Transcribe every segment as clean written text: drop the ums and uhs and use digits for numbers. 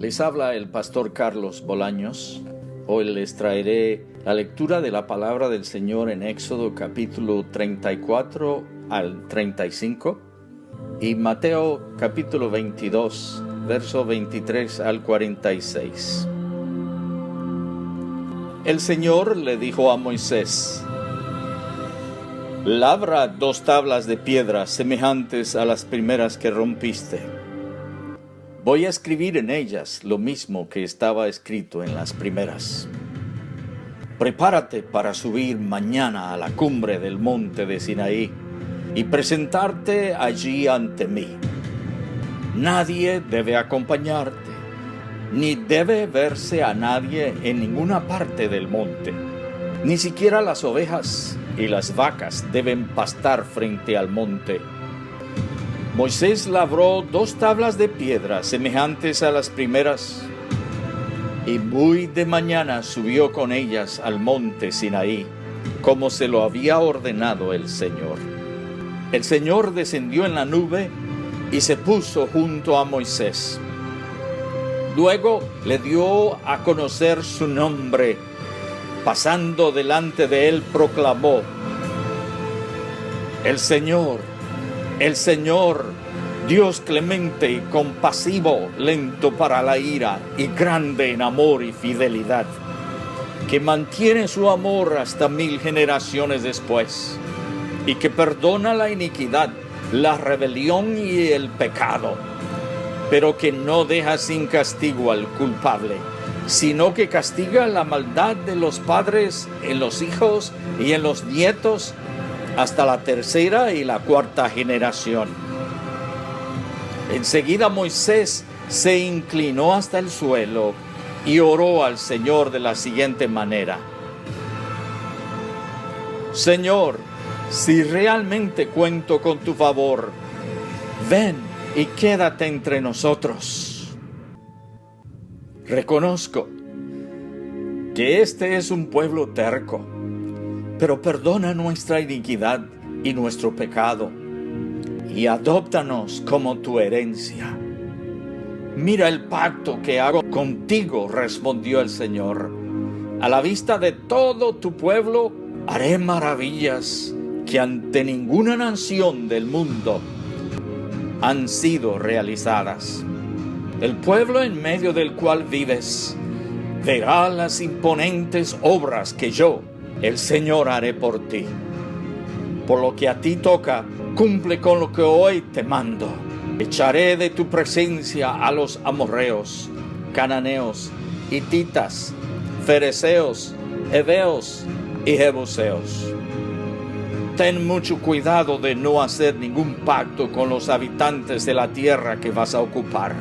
Les habla el pastor Carlos Bolaños. Hoy les traeré la lectura de la palabra del Señor en Éxodo capítulo 34 al 35 y Mateo capítulo 22, verso 23 al 46. El Señor le dijo a Moisés: labra 2 tablas de piedra semejantes a las primeras que rompiste. Voy a escribir en ellas lo mismo que estaba escrito en las primeras. Prepárate para subir mañana a la cumbre del monte de Sinaí y presentarte allí ante mí. Nadie debe acompañarte, ni debe verse a nadie en ninguna parte del monte. Ni siquiera las ovejas y las vacas deben pastar frente al monte. Moisés labró 2 tablas de piedra semejantes a las primeras, y muy de mañana subió con ellas al monte Sinaí, como se lo había ordenado el Señor. El Señor descendió en la nube y se puso junto a Moisés. Luego le dio a conocer su nombre. Pasando delante de él, proclamó: El Señor, Dios clemente y compasivo, lento para la ira y grande en amor y fidelidad, que mantiene su amor hasta 1000 generaciones después, y que perdona la iniquidad, la rebelión y el pecado, pero que no deja sin castigo al culpable, sino que castiga la maldad de los padres en los hijos y en los nietos hasta la 3ª y la 4ª generación. Enseguida Moisés se inclinó hasta el suelo y oró al Señor de la siguiente manera: Señor, si realmente cuento con tu favor, ven y quédate entre nosotros. Reconozco que este es un pueblo terco, pero perdona nuestra iniquidad y nuestro pecado, y adóptanos como tu herencia. Mira el pacto que hago contigo, respondió el Señor. A la vista de todo tu pueblo haré maravillas que ante ninguna nación del mundo han sido realizadas. El pueblo en medio del cual vives verá las imponentes obras que yo, el Señor, haré por ti. Por lo que a ti toca, cumple con lo que hoy te mando. Echaré de tu presencia a los amorreos, cananeos, hititas, fereceos, heveos y jebuseos. Ten mucho cuidado de no hacer ningún pacto con los habitantes de la tierra que vas a ocupar,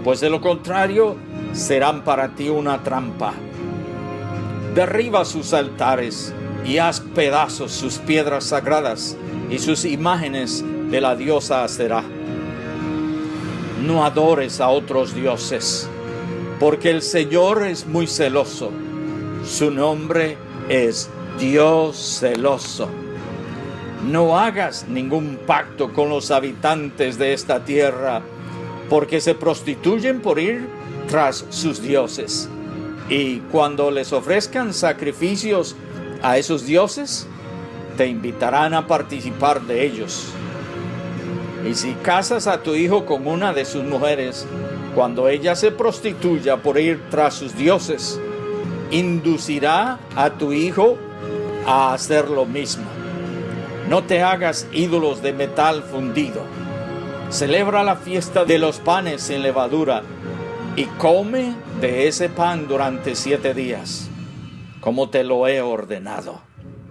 pues de lo contrario serán para ti una trampa. Derriba sus altares y haz pedazos sus piedras sagradas y sus imágenes de la diosa Aserá. No adores a otros dioses, porque el Señor es muy celoso. Su nombre es Dios celoso. No hagas ningún pacto con los habitantes de esta tierra, porque se prostituyen por ir tras sus dioses. Y cuando les ofrezcan sacrificios a esos dioses, te invitarán a participar de ellos. Y si casas a tu hijo con una de sus mujeres, cuando ella se prostituya por ir tras sus dioses, inducirá a tu hijo a hacer lo mismo. No te hagas ídolos de metal fundido. Celebra la fiesta de los panes sin levadura y come de ese pan durante 7 días, como te lo he ordenado.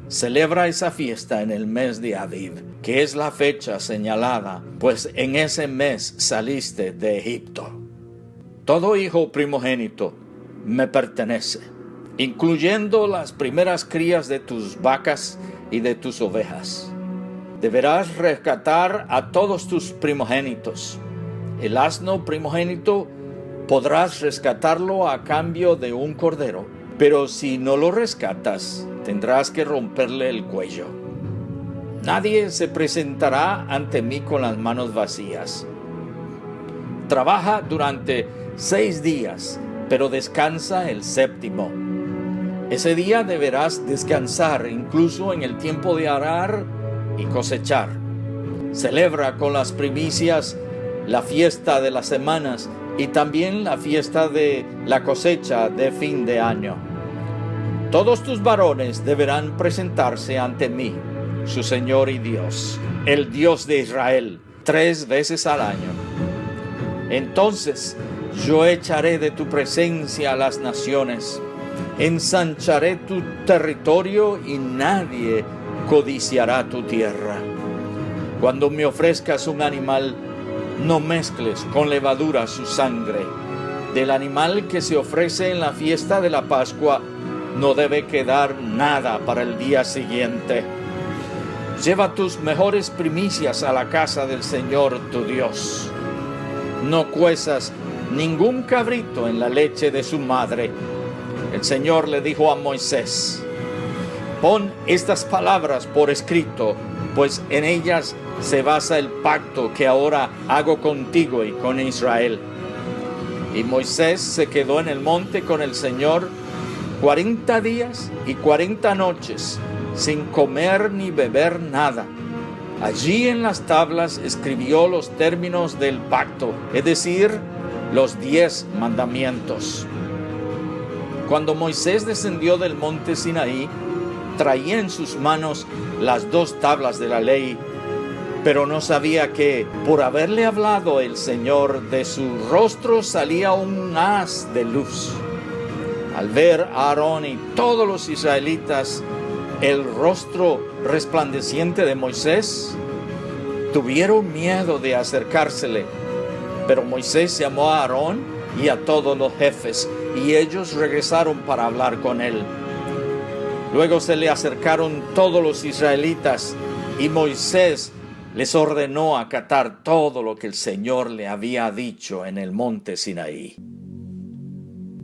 Celebra esa fiesta en el mes de Aviv, que es la fecha señalada, pues en ese mes saliste de Egipto. Todo hijo primogénito me pertenece, incluyendo las primeras crías de tus vacas y de tus ovejas. Deberás rescatar a todos tus primogénitos. El asno primogénito podrás rescatarlo a cambio de un cordero, pero si no lo rescatas, tendrás que romperle el cuello. Nadie se presentará ante mí con las manos vacías. Trabaja durante 6 días, pero descansa el séptimo. Ese día deberás descansar incluso en el tiempo de arar y cosechar. Celebra con las primicias la fiesta de las semanas y también la fiesta de la cosecha de fin de año. Todos tus varones deberán presentarse ante mí, su Señor y Dios, el Dios de Israel, 3 veces al año. Entonces yo echaré de tu presencia a las naciones, ensancharé tu territorio y nadie codiciará tu tierra. Cuando me ofrezcas un animal, no mezcles con levadura su sangre. Del animal que se ofrece en la fiesta de la Pascua, no debe quedar nada para el día siguiente. Lleva tus mejores primicias a la casa del Señor tu Dios. No cuezas ningún cabrito en la leche de su madre. El Señor le dijo a Moisés: pon estas palabras por escrito, pues en ellas se basa el pacto que ahora hago contigo y con Israel. Y Moisés se quedó en el monte con el Señor 40 días y 40 noches, sin comer ni beber nada. Allí en las tablas escribió los términos del pacto, es decir, los 10 mandamientos. Cuando Moisés descendió del monte Sinaí, traía en sus manos las 2 tablas de la ley, pero no sabía que, por haberle hablado el Señor, de su rostro salía un haz de luz. Al ver a Aarón y todos los israelitas el rostro resplandeciente de Moisés, tuvieron miedo de acercársele. Pero Moisés llamó a Aarón y a todos los jefes, y ellos regresaron para hablar con él. Luego se le acercaron todos los israelitas, y Moisés les ordenó acatar todo lo que el Señor le había dicho en el monte Sinaí.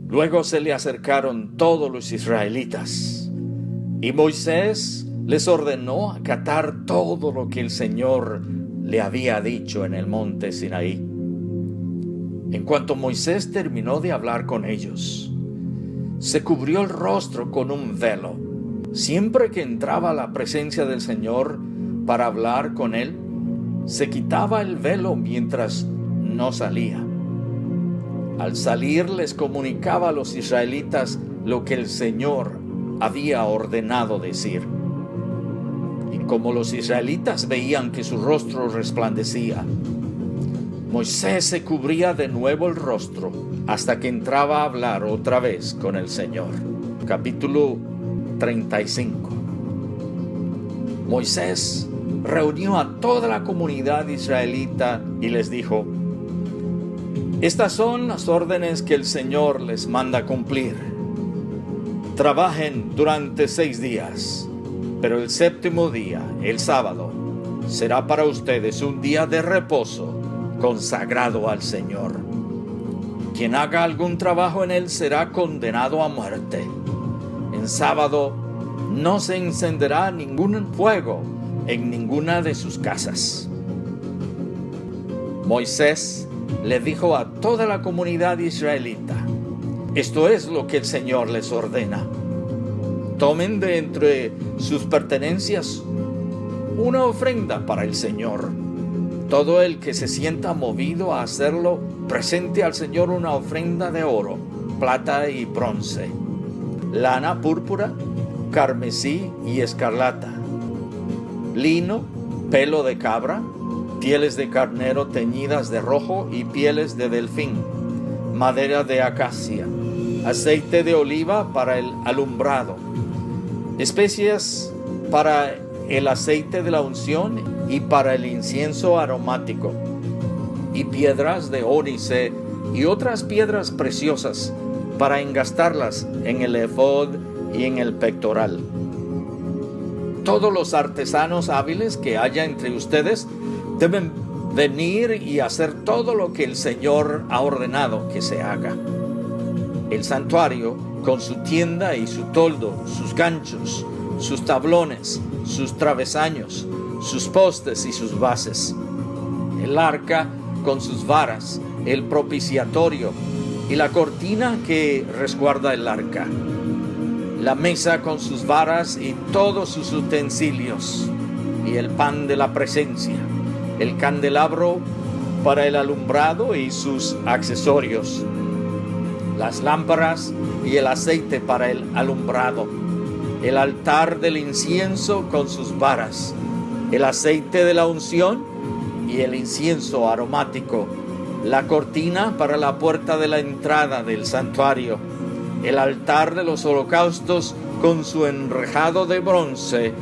Luego se le acercaron todos los israelitas, y Moisés les ordenó acatar todo lo que el Señor le había dicho en el monte Sinaí. En cuanto Moisés terminó de hablar con ellos, se cubrió el rostro con un velo. Siempre que entraba a la presencia del Señor para hablar con él, se quitaba el velo mientras no salía. Al salir les comunicaba a los israelitas lo que el Señor había ordenado decir. Y como los israelitas veían que su rostro resplandecía, Moisés se cubría de nuevo el rostro hasta que entraba a hablar otra vez con el Señor. Capítulo 35. Moisés reunió a toda la comunidad israelita y les dijo: estas son las órdenes que el Señor les manda cumplir. Trabajen durante 6 días, pero el séptimo día, el sábado, será para ustedes un día de reposo consagrado al Señor. Quien haga algún trabajo en él será condenado a muerte. En sábado no se encenderá ningún fuego en ninguna de sus casas. Moisés le dijo a toda la comunidad israelita: esto es lo que el Señor les ordena. Tomen de entre sus pertenencias una ofrenda para el Señor. Todo el que se sienta movido a hacerlo, presente al Señor una ofrenda de oro, plata y bronce, lana púrpura, carmesí y escarlata, lino, pelo de cabra, pieles de carnero teñidas de rojo y pieles de delfín, madera de acacia, aceite de oliva para el alumbrado, especias para el aceite de la unción y para el incienso aromático, y piedras de ónice y otras piedras preciosas para engastarlas en el efod y en el pectoral. Todos los artesanos hábiles que haya entre ustedes deben venir y hacer todo lo que el Señor ha ordenado que se haga. El santuario, con su tienda y su toldo, sus ganchos, sus tablones, sus travesaños, sus postes y sus bases. El arca con sus varas, el propiciatorio, y la cortina que resguarda el arca, la mesa con sus varas y todos sus utensilios, y el pan de la presencia, el candelabro para el alumbrado y sus accesorios, las lámparas y el aceite para el alumbrado, el altar del incienso con sus varas, el aceite de la unción y el incienso aromático, la cortina para la puerta de la entrada del santuario, el altar de los holocaustos con su enrejado de bronce,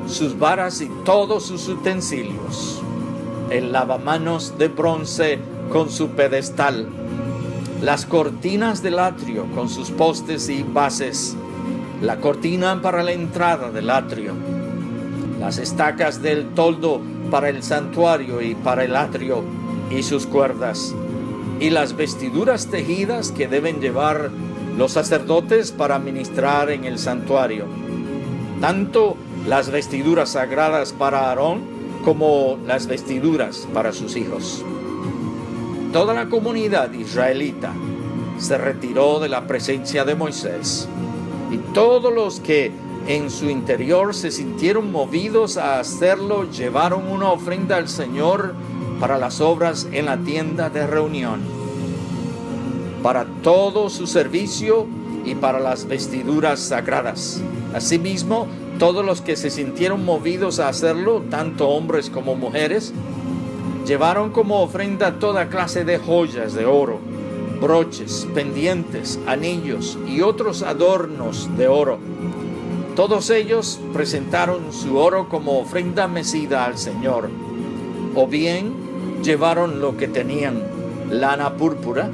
sus varas y todos sus utensilios, el lavamanos de bronce con su pedestal, las cortinas del atrio con sus postes y bases, la cortina para la entrada del atrio, las estacas del toldo para el santuario y para el atrio y sus cuerdas, y las vestiduras tejidas que deben llevar los sacerdotes para ministrar en el santuario, tanto las vestiduras sagradas para Aarón como las vestiduras para sus hijos. Toda la comunidad israelita se retiró de la presencia de Moisés, y todos los que en su interior se sintieron movidos a hacerlo llevaron una ofrenda al Señor para las obras en la tienda de reunión, para todo su servicio y para las vestiduras sagradas. Asimismo, todos los que se sintieron movidos a hacerlo, tanto hombres como mujeres, llevaron como ofrenda toda clase de joyas de oro, broches, pendientes, anillos y otros adornos de oro. Todos ellos presentaron su oro como ofrenda mecida al Señor, o bien llevaron lo que tenían: lana púrpura,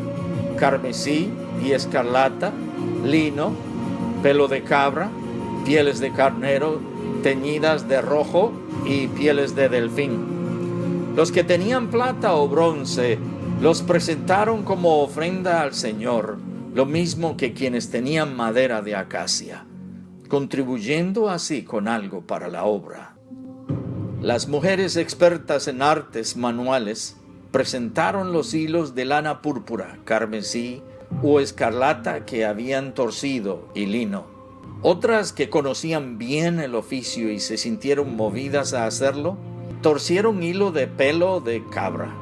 carmesí y escarlata, lino, pelo de cabra, pieles de carnero teñidas de rojo y pieles de delfín. Los que tenían plata o bronce los presentaron como ofrenda al Señor, lo mismo que quienes tenían madera de acacia, contribuyendo así con algo para la obra. Las mujeres expertas en artes manuales presentaron los hilos de lana púrpura, carmesí o escarlata que habían torcido y lino. Otras que conocían bien el oficio y se sintieron movidas a hacerlo, torcieron hilo de pelo de cabra.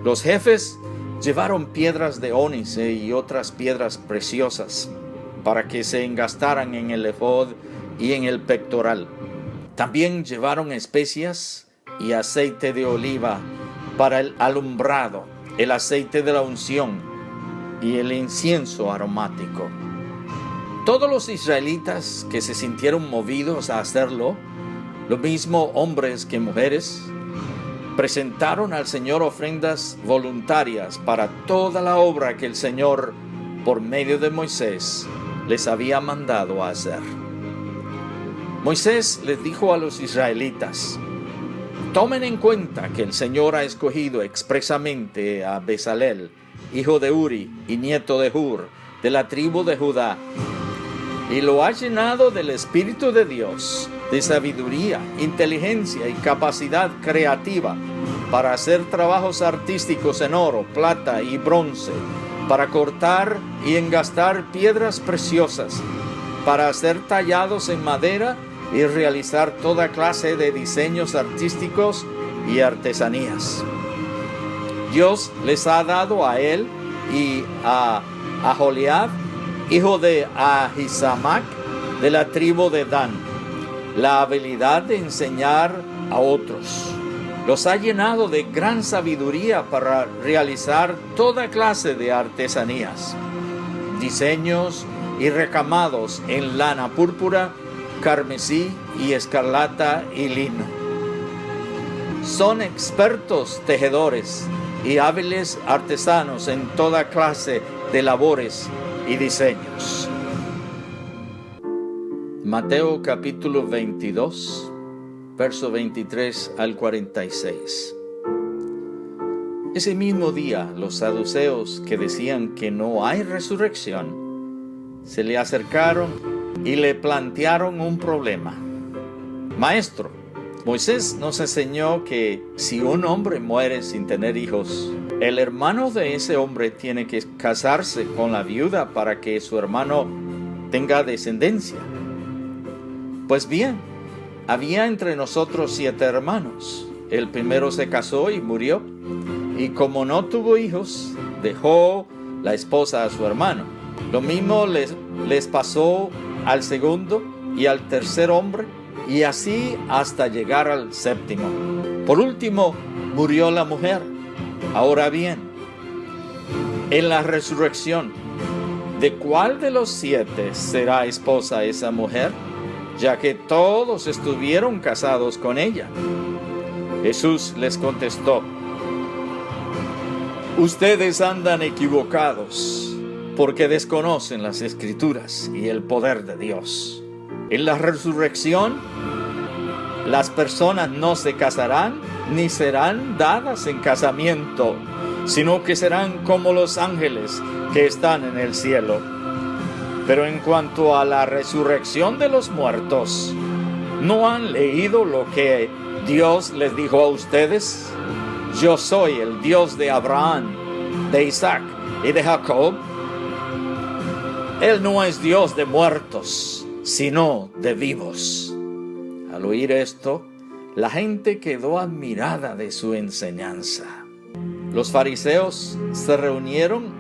Los jefes llevaron piedras de ónice y otras piedras preciosas para que se engastaran en el efod y en el pectoral. También llevaron especias y aceite de oliva para el alumbrado, el aceite de la unción y el incienso aromático. Todos los israelitas que se sintieron movidos a hacerlo, lo mismo hombres que mujeres, presentaron al Señor ofrendas voluntarias para toda la obra que el Señor, por medio de Moisés, les había mandado a hacer. Moisés les dijo a los israelitas: tomen en cuenta que el Señor ha escogido expresamente a Bezalel, hijo de Uri y nieto de Hur, de la tribu de Judá, y lo ha llenado del Espíritu de Dios, de sabiduría, inteligencia y capacidad creativa para hacer trabajos artísticos en oro, plata y bronce, para cortar y engastar piedras preciosas, para hacer tallados en madera y realizar toda clase de diseños artísticos y artesanías. Dios les ha dado a él y a Aholiab, hijo de Ahisamac, de la tribu de Dan, la habilidad de enseñar a otros. Los ha llenado de gran sabiduría para realizar toda clase de artesanías, diseños y recamados en lana púrpura, carmesí y escarlata y lino. Son expertos tejedores y hábiles artesanos en toda clase de labores y diseños. Mateo capítulo 22, verso 23 al 46. Ese mismo día, los saduceos, que decían que no hay resurrección, se le acercaron y le plantearon un problema. Maestro, Moisés nos enseñó que si un hombre muere sin tener hijos, el hermano de ese hombre tiene que casarse con la viuda para que su hermano tenga descendencia. Pues bien, había entre nosotros 7 hermanos. El primero se casó y murió, y como no tuvo hijos, dejó la esposa a su hermano. Lo mismo les pasó al segundo y al tercer hombre, y así hasta llegar al séptimo. Por último, murió la mujer. Ahora bien, en la resurrección, ¿de cuál de los 7 será esposa esa mujer? Ya que todos estuvieron casados con ella. Jesús les contestó: ustedes andan equivocados porque desconocen las Escrituras y el poder de Dios. En la resurrección, las personas no se casarán ni serán dadas en casamiento, sino que serán como los ángeles que están en el cielo. Pero en cuanto a la resurrección de los muertos, ¿no han leído lo que Dios les dijo a ustedes? Yo soy el Dios de Abraham, de Isaac y de Jacob. Él no es Dios de muertos, sino de vivos. Al oír esto, la gente quedó admirada de su enseñanza. Los fariseos se reunieron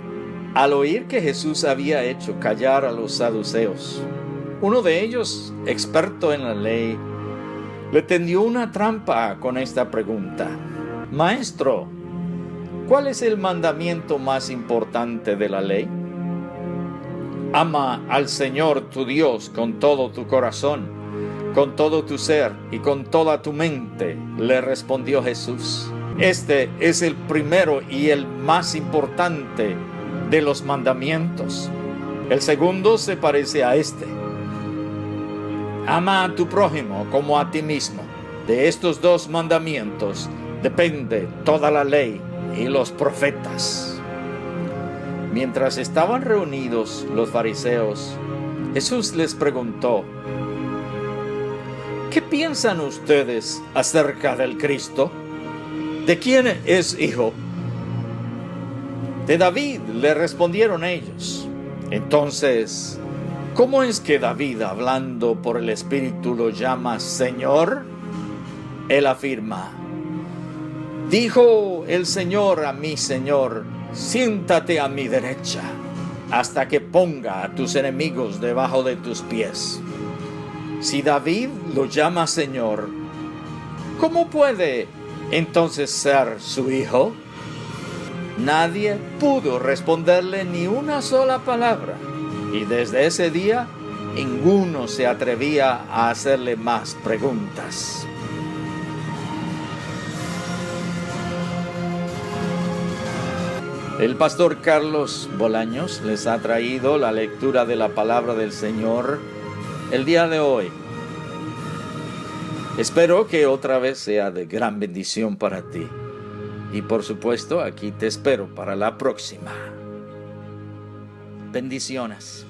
al oír que Jesús había hecho callar a los saduceos. Uno de ellos, experto en la ley, le tendió una trampa con esta pregunta: Maestro, ¿cuál es el mandamiento más importante de la ley? Ama al Señor tu Dios con todo tu corazón, con todo tu ser y con toda tu mente, le respondió Jesús. Este es el primero y el más importante de los mandamientos. El segundo se parece a este: ama a tu prójimo como a ti mismo. De estos 2 mandamientos depende toda la ley y los profetas. Mientras estaban reunidos los fariseos, Jesús les preguntó: ¿qué piensan ustedes acerca del Cristo? ¿De quién es hijo? De David, le respondieron ellos. Entonces, ¿cómo es que David, hablando por el Espíritu, lo llama Señor? Él afirma: dijo el Señor a mi Señor, siéntate a mi derecha, hasta que ponga a tus enemigos debajo de tus pies. Si David lo llama Señor, ¿cómo puede entonces ser su hijo? Nadie pudo responderle ni una sola palabra, y desde ese día ninguno se atrevía a hacerle más preguntas. El pastor Carlos Bolaños les ha traído la lectura de la palabra del Señor el día de hoy. Espero que otra vez sea de gran bendición para ti. Y por supuesto, aquí te espero para la próxima. Bendiciones.